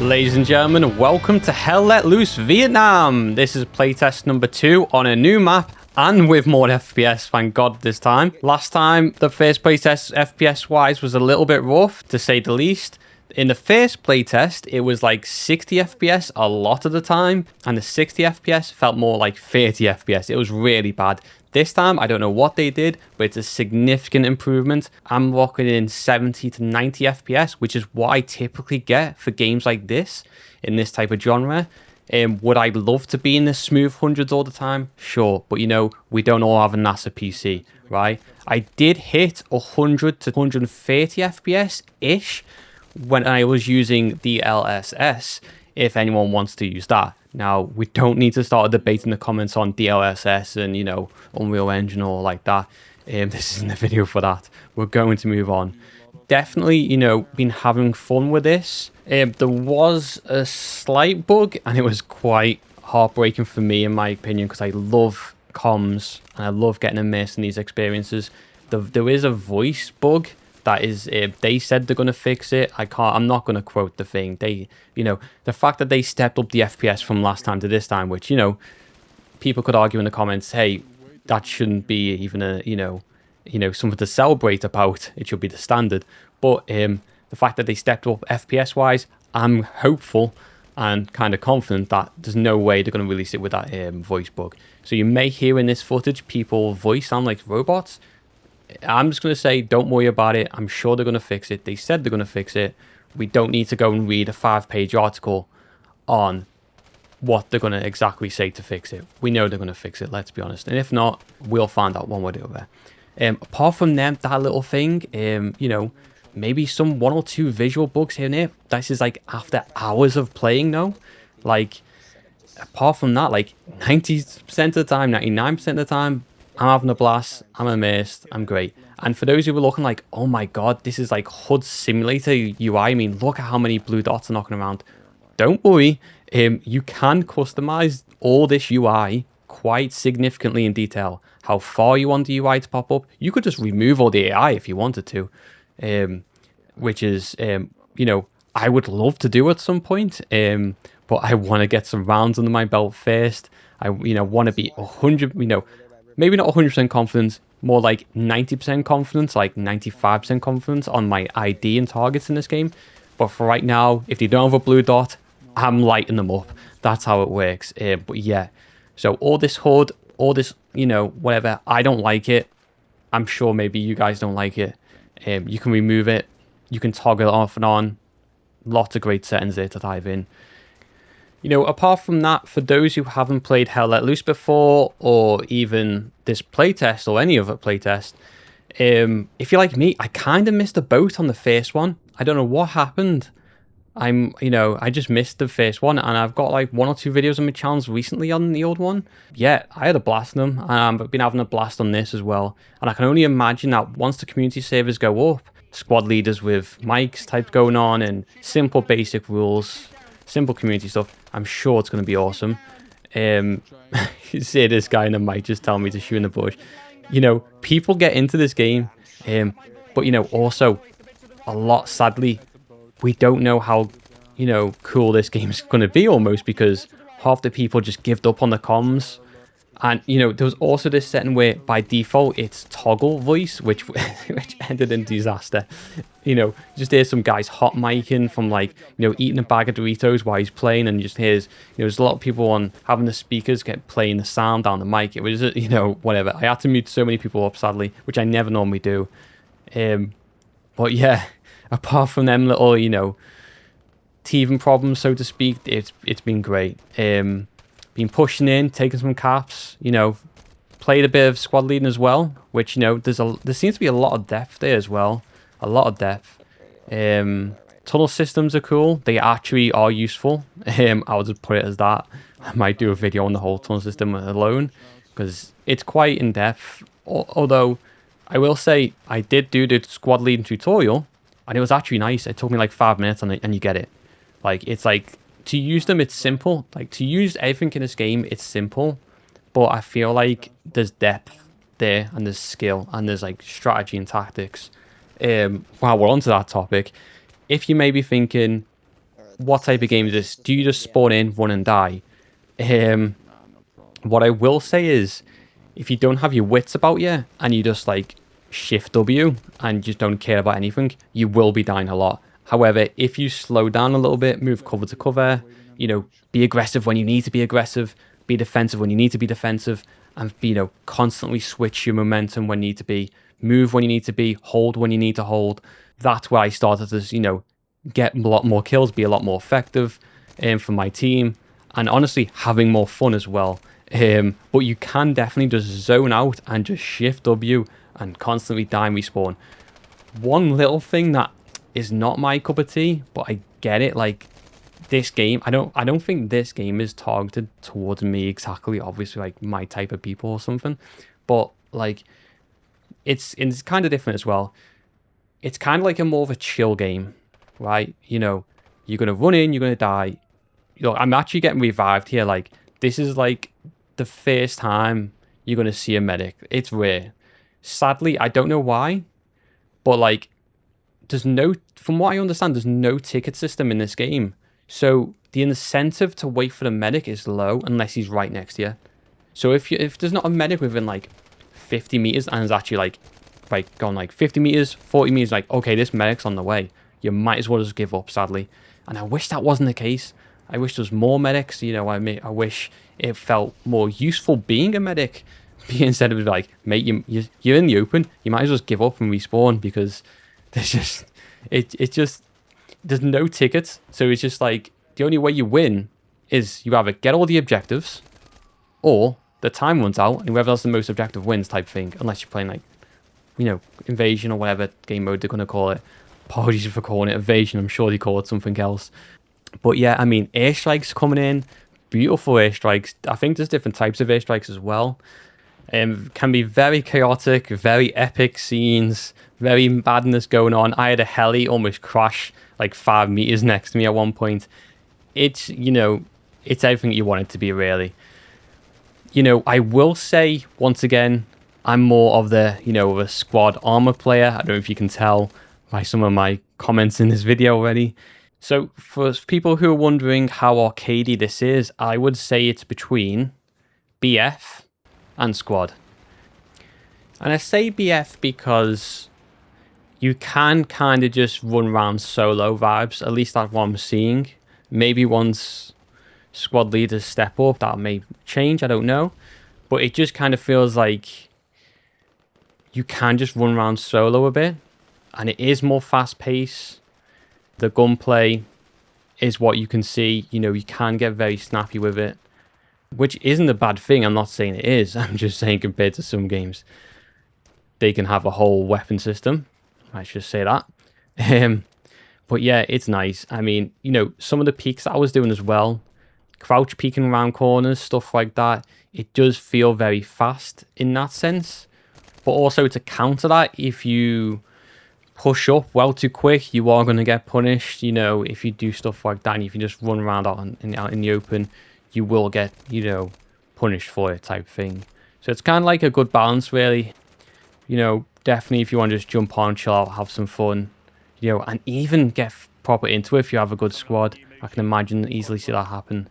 Ladies and gentlemen, welcome to Hell Let Loose Vietnam. This is playtest number 2 on a new map and with more FPS, thank God this time. Last time, the first playtest FPS-wise was a little bit rough, to say the least. In the first playtest, it was like 60 FPS a lot of the time, and the 60 FPS felt more like 30 FPS. It was really bad. This time, I don't know what they did, but it's a significant improvement. I'm locking in 70 to 90 FPS, which is what I typically get for games like this, in this type of genre. Would I love to be in the smooth hundreds all the time? Sure, but you know, we don't all have a NASA PC, right? I did hit 100 to 130 FPS-ish when I was using the DLSS, if anyone wants to use that. Now, we don't need to start a debate in the comments on DLSS and, you know, Unreal Engine or like that. This isn't the video for that. We're going to move on. Definitely, you know, been having fun with this. There was a slight bug, and it was quite heartbreaking for me, in my opinion, because I love comms, and I love getting immersed in these experiences. There is a voice bug. That is, they said they're going to fix it. I'm not going to quote the thing. You know, the fact that they stepped up the FPS from last time to this time, which, you know, people could argue in the comments, hey, that shouldn't be even a, you know, something to celebrate about. It should be the standard. But the fact that they stepped up FPS-wise, I'm hopeful and kind of confident that there's no way they're going to release it with that voice bug. So you may hear in this footage people voice sound like robots. I'm just going to say, don't worry about it. I'm sure they're going to fix it. They said they're going to fix it. We don't need to go and read a 5-page article on what they're going to exactly say to fix it. We know they're going to fix it, let's be honest. And if not, we'll find out one way or the other. Apart from them, that little thing, you know, maybe some 1 or 2 visual bugs here and there. This is like after hours of playing, though. Like, apart from that, like 90% of the time, 99% of the time, I'm having a blast, I'm immersed, I'm great. And for those who were looking like, oh my god, this is like HUD Simulator UI, I mean, look at how many blue dots are knocking around. Don't worry, you can customize all this UI quite significantly in detail. How far you want the UI to pop up. You could just remove all the AI if you wanted to, which is, you know, I would love to do at some point, but I want to get some rounds under my belt first. I, you know, want to be 100, you know, maybe not 100% confidence, more like 90% confidence, like 95% confidence on my ID and targets in this game. But for right now, if they don't have a blue dot, I'm lighting them up. That's how it works. But yeah, so all this HUD, all this, you know, whatever, I don't like it. I'm sure maybe you guys don't like it. You can remove it. You can toggle it off and on. Lots of great settings there to dive in. You know, apart from that, for those who haven't played Hell Let Loose before, or even this playtest, or any other playtest, if you're like me, I kind of missed the boat on the first one. I don't know what happened. You know, I just missed the first one, and I've got like 1 or 2 videos on my channels recently on the old one. Yeah, I had a blast on them, and I've been having a blast on this as well. And I can only imagine that once the community servers go up, squad leaders with mics types going on, and simple basic rules, simple community stuff, I'm sure it's going to be awesome. You see this guy in the mic just tell me to shoot in the bush. You know, people get into this game, but, you know, also, a lot, sadly, we don't know how, you know, cool this game's going to be almost, because half the people just give up on the comms. And, you know, there was also this setting where by default it's toggle voice, which ended in disaster. You know, just hear some guys hot micing from, like, you know, eating a bag of Doritos while he's playing, and just hears, you know, there's a lot of people on having the speakers get playing the sound down the mic. It was, you know, whatever. I had to mute so many people up, sadly, which I never normally do. But yeah, apart from them little, you know, teething problems, so to speak, it's been great. Been pushing in, taking some caps, you know, played a bit of squad leading as well, which, you know, there seems to be a lot of depth there as well. A lot of depth. Tunnel systems are cool. They actually are useful. I would just put it as that. I might do a video on the whole tunnel system alone, because it's quite in depth. Although, I will say, I did do the squad leading tutorial, and it was actually nice. It took me like 5 minutes, and you get it. Like, it's like, to use them, it's simple. Like, to use everything in this game, it's simple. But I feel like there's depth there, and there's skill, and there's, like, strategy and tactics. While we're onto that topic, if you may be thinking, what type of game is this? Do you just spawn in, run and die? What I will say is, if you don't have your wits about you and you just like shift W and just don't care about anything, you will be dying a lot. However, if you slow down a little bit, move cover to cover, you know, be aggressive when you need to be aggressive, be defensive when you need to be defensive, and, you know, constantly switch your momentum when you need to be, move when you need to be, hold when you need to hold. That's where I started to, you know, get a lot more kills, be a lot more effective for my team, and honestly having more fun as well. But you can definitely just zone out and just shift W and constantly die and respawn. One little thing that is not my cup of tea, but I get it, like this game, I don't think this game is targeted towards me exactly, obviously like my type of people or something, but like it's kind of different as well. It's kind of like a more of a chill game, right? You know, you're gonna run in, you're gonna die. You know, I'm actually getting revived here. Like, this is like the first time you're gonna see a medic. It's rare. Sadly, I don't know why, but like, there's no, from what I understand, there's no ticket system in this game. So the incentive to wait for the medic is low unless he's right next to you. So if there's not a medic within like 50 meters and it's actually like gone like 50 meters, 40 meters, like, okay, this medic's on the way, you might as well just give up, sadly. And I wish that wasn't the case. I wish there was more medics, you know. I wish it felt more useful being a medic instead of like, mate, you're in the open, you might as well just give up and respawn, because there's just there's no tickets. So it's just like, the only way you win is you either get all the objectives or the time runs out and whoever has the most objective wins type thing, unless you're playing like, you know, invasion or whatever game mode they're going to call it. Apologies for calling it invasion, I'm sure they call it something else. But yeah, I mean, airstrikes coming in, beautiful airstrikes. I think there's different types of airstrikes as well. Can be very chaotic, very epic scenes, very madness going on. I had a heli almost crash like 5 meters next to me at one point. It's, you know, it's everything you want it to be, really. You know, I will say, once again, I'm more of the, you know, a squad armor player. I don't know if you can tell by some of my comments in this video already. So for people who are wondering how arcadey this is, I would say it's between BF and squad. And I say BF because you can kind of just run around solo vibes. At least that's what I'm seeing. Maybe once squad leaders step up, that may change, I don't know. But it just kind of feels like you can just run around solo a bit. And it is more fast paced. The gunplay is what you can see. You know, you can get very snappy with it, which isn't a bad thing. I'm not saying it is. I'm just saying compared to some games, they can have a whole weapon system. I should say that. But yeah, it's nice. I mean, you know, some of the peaks that I was doing as well, crouch peeking around corners, stuff like that, it does feel very fast in that sense. But also to counter that, if you push up well too quick, you are going to get punished. You know, if you do stuff like that, and if you just run around out in the open, you will get, you know, punished for it type thing. So it's kind of like a good balance, really. You know, definitely if you want to just jump on, chill out, have some fun, you know, and even get proper into it if you have a good squad. I can imagine easily see that happen.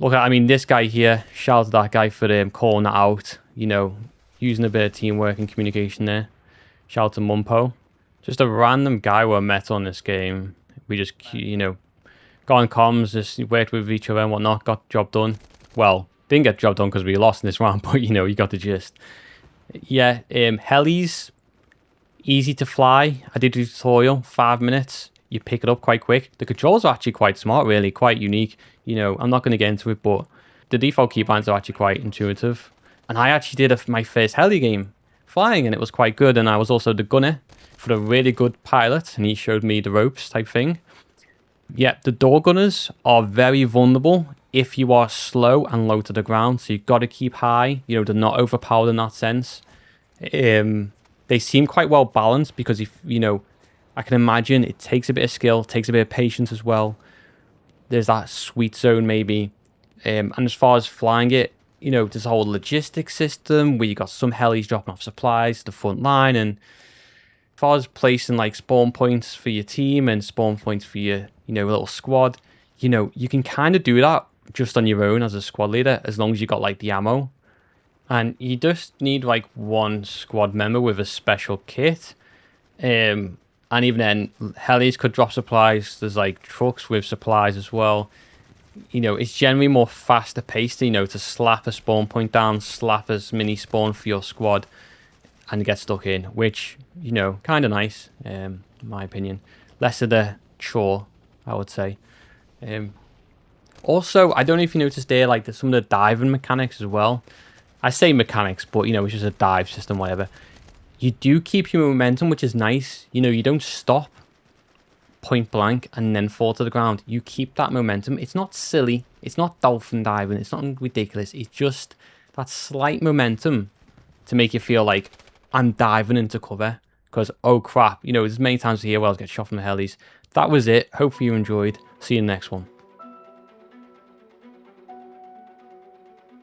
Look, I mean, this guy here, shout out to that guy for calling that out, you know, using a bit of teamwork and communication there. Shout out to Mumpo. Just a random guy we met on this game. We just, you know, got on comms, just worked with each other and whatnot, got the job done. Well, didn't get the job done because we lost in this round, but, you know, you got the gist. Yeah, helis, easy to fly. I did a tutorial, 5 minutes. You pick it up quite quick. The controls are actually quite smart, really, quite unique. You know, I'm not going to get into it, but the default keybinds are actually quite intuitive. And I actually did my first heli game flying, and it was quite good. And I was also the gunner for a really good pilot, and he showed me the ropes type thing. Yeah, the door gunners are very vulnerable if you are slow and low to the ground, so you've got to keep high. You know, they're not overpowered in that sense. They seem quite well balanced because, if you know, I can imagine it takes a bit of skill, takes a bit of patience as well. There's that sweet zone maybe. And as far as flying it, you know, there's a whole logistics system where you got some helis dropping off supplies to the front line, and far as placing like spawn points for your team and spawn points for your, little squad, you can kind of do that just on your own as a squad leader, as long as you got like the ammo. And you just need like one squad member with a special kit. And even then, helis could drop supplies. There's like trucks with supplies as well. It's generally more faster paced, to slap a spawn point down, slap a mini spawn for your squad and get stuck in, which, kind of nice, in my opinion. Less of the chore, I would say. Also, I don't know if you noticed there, like there's some of the diving mechanics as well. I say mechanics, but, it's just a dive system, whatever. You do keep your momentum, which is nice. You don't stop point blank and then fall to the ground. You keep that momentum. It's not silly. It's not dolphin diving. It's not ridiculous. It's just that slight momentum to make you feel like I'm diving into cover. Because, oh crap, there's many times here where I'll get shot from the helis. That was it. Hopefully you enjoyed. See you in the next one.